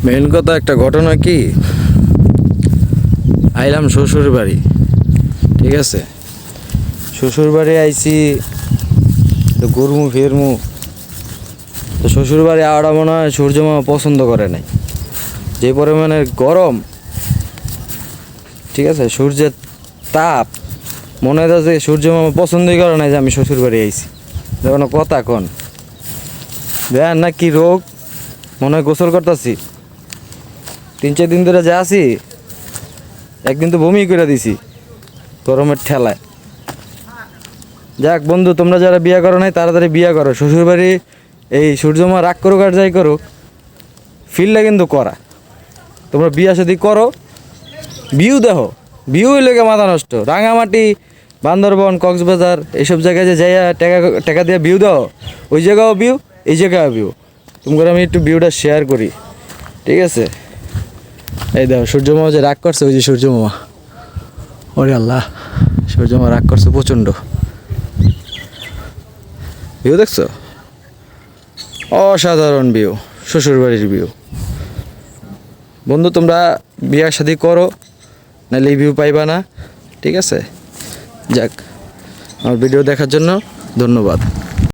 Main কথা একটা ঘটনা কি, আইলাম শ্বশুর বাড়ি, ঠিক আছে। শ্বশুর বাড়ি আইছি তো ঘুরমু ফিরমু, তো শ্বশুর বাড়ি আওয়াটা মনে হয় সূর্যমামা পছন্দ করে নাই, যে পরিমাণের গরম, ঠিক আছে, সূর্যের তাপ, মনে হয় যে সূর্যমামা পছন্দই করে নাই যে আমি শ্বশুর বাড়ি আইছি। কোনো কথা কন দেন না কি রোগ, মনে হয় গোসল করতেছি 3-4 দিন ধরে যা আছি, একদিন তো বমি করে দিছি গরমের ঠেলায়। যাক বন্ধু, তোমরা যারা বিয়ে করো নাই তাড়াতাড়ি বিয়ে করো। শ্বশুরবাড়ি এই সূর্যমা রাগ করুক আর যাই করুক, ফিলটা কিন্তু করা। তোমরা বিয়ে শাদি করো, ভিউ দেখো, ভিউ লেগে মাথা নষ্ট। রাঙামাটি, বান্দরবন, কক্সবাজার এইসব জায়গায় যে যাইয়া টাকা টাকা দিয়ে ভিউ দাও, ওই জায়গাও ভিউ, এই জায়গাও ভিউ। তোমাকে আমি একটু ভিউটা শেয়ার করি, ঠিক আছে। এই দেখো সূর্যমামা যে রাগ করছে, ওই যে সূর্যমামা, ওরে আল্লাহ, সূর্যমামা রাগ করছে প্রচণ্ড। ভিউ দেখছো, অসাধারণ ভিউ, শ্বশুরবাড়ির ভিউ। বন্ধু তোমরা বিয়ে শাদি করো, নাহলে এই ভিউ পাইবা না, ঠিক আছে। যাক, আমার ভিডিও দেখার জন্য ধন্যবাদ।